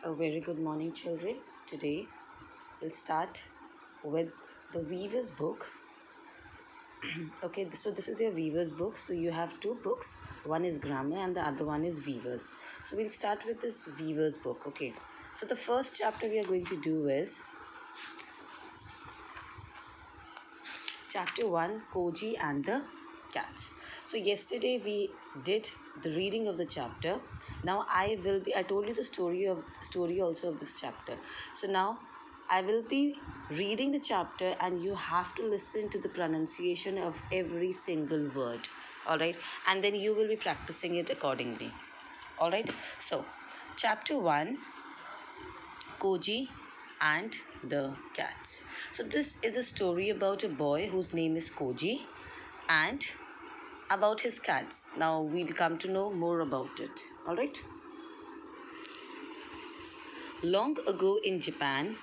A very good morning, children. Today we'll start with the Weaver's book. Okay, so this is your Weaver's book. So you have two books. One is grammar and the other one is Weaver's. So we'll start with this Weaver's book. Okay. So the first chapter we are going to do is chapter 1, Koji and the cats. So yesterday we did the reading of the chapter. Now I told you the story also of this chapter. So now I will be reading the chapter and you have to listen to the pronunciation of every single word. All right, and then you will be practicing it accordingly. All right. So chapter 1, Koji and the cats. So this is a story about a boy whose name is Koji and about his cats. Now we'll come to know more about it. All right. Long ago in Japan,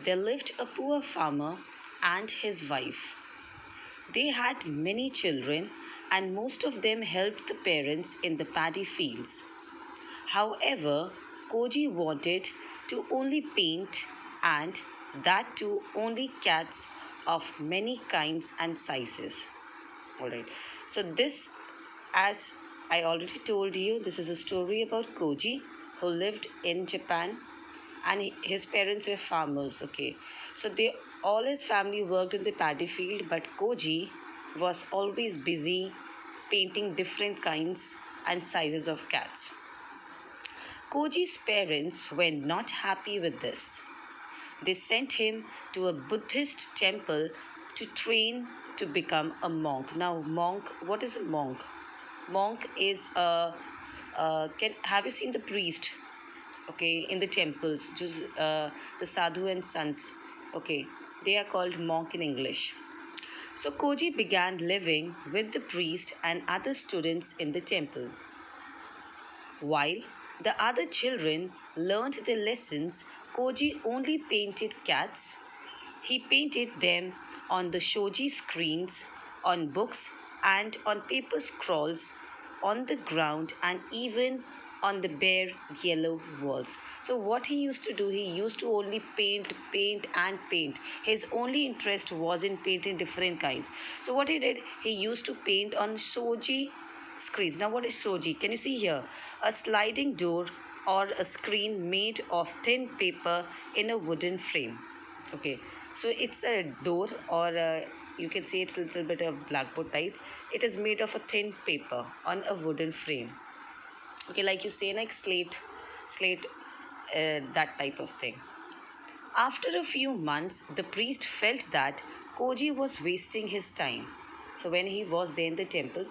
there lived a poor farmer and his wife. They had many children and most of them helped the parents in the paddy fields. However, Koji wanted to only paint and that too only cats of many kinds and sizes. Alright, so this, as I already told you, this is a story about Koji who lived in Japan and his parents were farmers. Okay, so they all his family worked in the paddy field, but Koji was always busy painting different kinds and sizes of cats. Koji's parents were not happy with this. They sent him to a Buddhist temple to train to become a monk. Now, monk, what is a monk? Monk is have you seen the priest? Okay, in the temples, just the sadhu and sants. Okay, they are called monk in English. So Koji began living with the priest and other students in the temple. While the other children learned their lessons, Koji only painted cats. He painted them on the shoji screens, on books, and on paper scrolls, on the ground, and even on the bare yellow walls. So, what he used to do, he used to only paint, and paint. His only interest was in painting different kinds. So, what he did, he used to paint on shoji screens. Now, what is shoji? Can you see here? A sliding door or a screen made of thin paper in a wooden frame. Okay, so it's a door or you can say it's a little bit of blackboard type. It is made of a thin paper on a wooden frame. Okay, like you say, like slate, that type of thing. After a few months, the priest felt that Koji was wasting his time. So when he was there in the temple,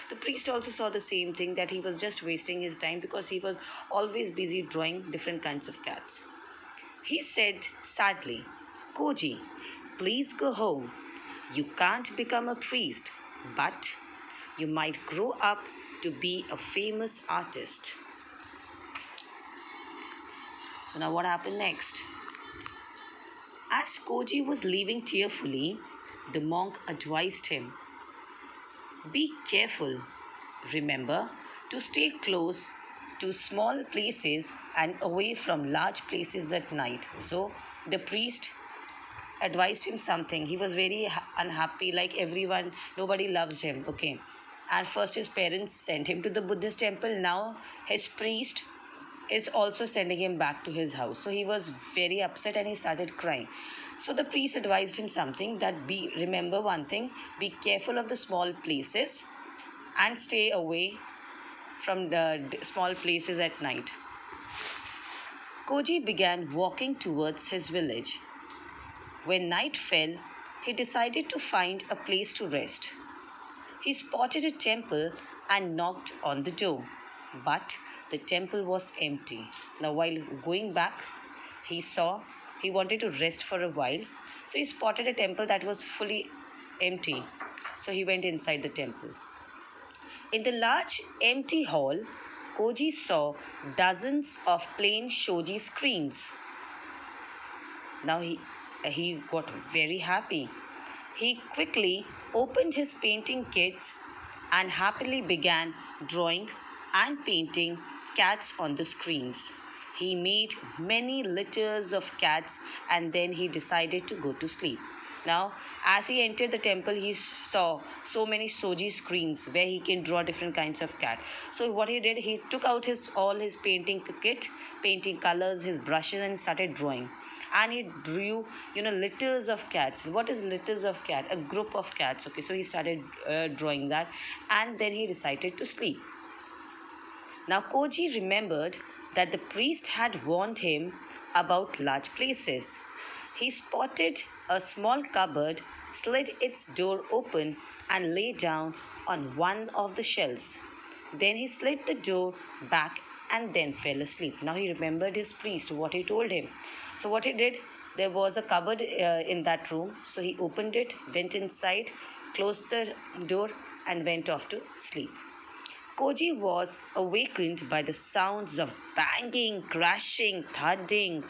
the priest also saw the same thing, that he was just wasting his time because he was always busy drawing different kinds of cats. He said sadly, Koji, please go home. You can't become a priest, but you might grow up to be a famous artist. So now what happened next? As Koji was leaving tearfully, the monk advised him, be careful. Remember to stay close to small places and away from large places at night. So the priest advised him something. He was very unhappy, like everyone, nobody loves him. Okay. And first his parents sent him to the Buddhist temple. Now his priest is also sending him back to his house. So he was very upset and he started crying. So the priest advised him something, that remember one thing, be careful of the small places and stay away from the small places at night. Koji began walking towards his village. When night fell, he decided to find a place to rest. He spotted a temple and knocked on the door, but the temple was empty. Now, while going back, he wanted to rest for a while. So he spotted a temple that was fully empty. So he went inside the temple. In the large empty hall, Koji saw dozens of plain shoji screens. Now he got very happy. He quickly opened his painting kits and happily began drawing and painting cats on the screens. He made many litters of cats and then he decided to go to sleep. Now, as he entered the temple, he saw so many soji screens where he can draw different kinds of cat. So what he did, he took out his all his painting kit, painting colors, his brushes, and started drawing. And he drew, litters of cats. What is litters of cat? A group of cats. Okay, so he started drawing that, and then he decided to sleep. Now, Koji remembered that the priest had warned him about large places. He spotted a small cupboard, slid its door open, and lay down on one of the shelves. Then he slid the door back and then fell asleep. Now he remembered his priest, what he told him. So, what he did, there was a cupboard in that room. So, he opened it, went inside, closed the door, and went off to sleep. Koji was awakened by the sounds of banging, crashing, thudding,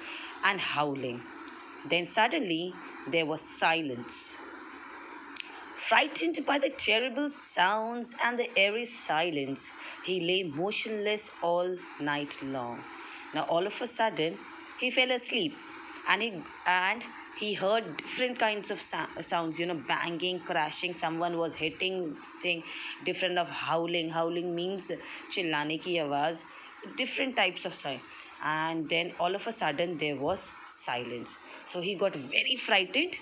and howling. Then suddenly there was silence. Frightened by the terrible sounds and the eerie silence, he lay motionless all night long. Now all of a sudden he fell asleep, and he heard different kinds of sounds, banging, crashing, someone was hitting thing, different of howling. Howling means chillane ki awaz, different types of sound. And then all of a sudden there was silence. So he got very frightened.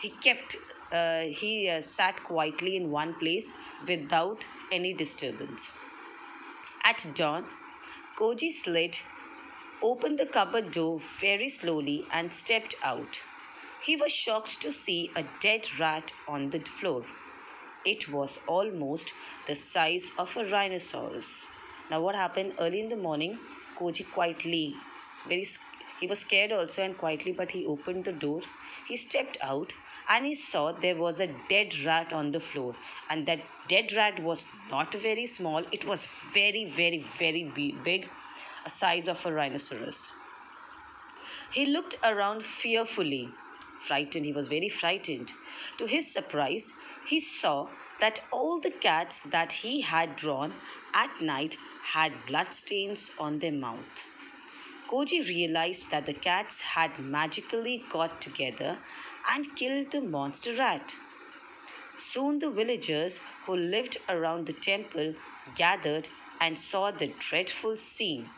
He sat quietly in one place without any disturbance. At dawn, Koji slid opened the cupboard door very slowly and stepped out. He was shocked to see a dead rat on the floor. It was almost the size of a rhinoceros. Now, what happened early in the morning? Koji quietly, very he was scared also and quietly, but he opened the door. He stepped out and he saw there was a dead rat on the floor. And that dead rat was not very small, it was very, very, very big, a size of a rhinoceros. He looked around fearfully. Frightened, he was very frightened. To his surprise, he saw that all the cats that he had drawn at night had bloodstains on their mouth. Koji realized that the cats had magically got together and killed the monster rat. Soon the villagers who lived around the temple gathered and saw the dreadful scene.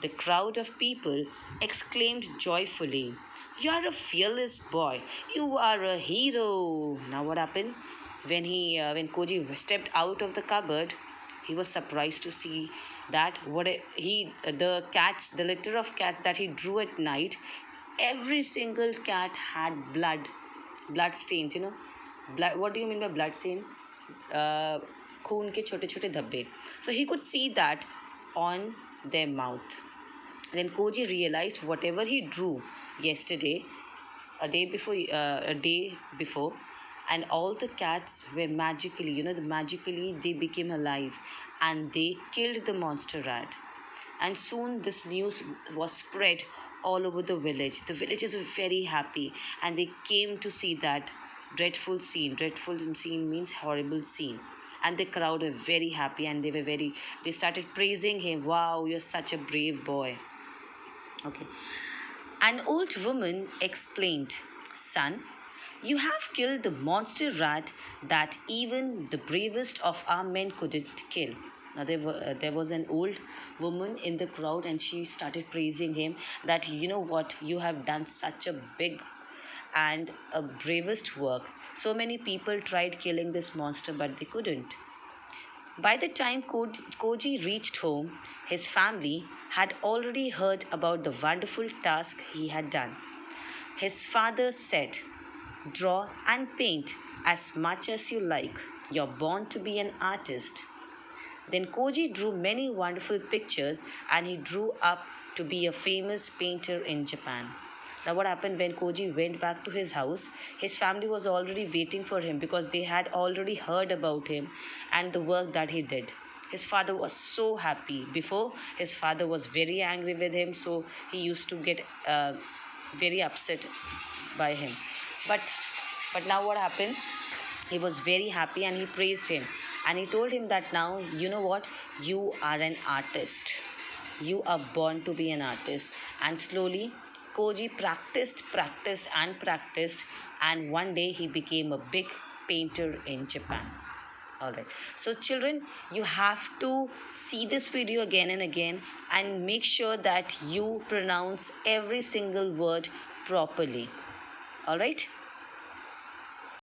The crowd of people exclaimed joyfully, "You are a fearless boy. You are a hero." Now what happened? When Koji stepped out of the cupboard, he was surprised to see that the litter of cats that he drew at night, every single cat had blood stains. Blood. What do you mean by blood stain? खून के छोटे छोटे धब्बे. So he could see that on their mouth. Then Koji realized whatever he drew yesterday, a day before, and all the cats were magically they became alive and they killed the monster rat. And soon this news was spread all over the village. The villagers were very happy and they came to see that dreadful scene. Dreadful scene means horrible scene. And the crowd were very happy and they started praising him. Wow, you're such a brave boy. Okay. An old woman explained, "Son, you have killed the monster rat that even the bravest of our men couldn't kill." Now, there was an old woman in the crowd and she started praising him that, you know what, you have done such a big and a bravest work. So many people tried killing this monster, but they couldn't. By the time Koji reached home, his family had already heard about the wonderful task he had done. His father said, "Draw and paint as much as you like. You're born to be an artist." Then Koji drew many wonderful pictures and he grew up to be a famous painter in Japan. Now, what happened when Koji went back to his house? His family was already waiting for him because they had already heard about him and the work that he did. His father was so happy. Before, his father was very angry with him, so he used to get very upset by him. But now what happened? He was very happy and he praised him. And he told him that now, you know what? You are an artist. you are born to be an artist. And slowly, Koji practiced, and one day he became a big painter in Japan. All right. So, children, you have to see this video again and again and make sure that you pronounce every single word properly. All right.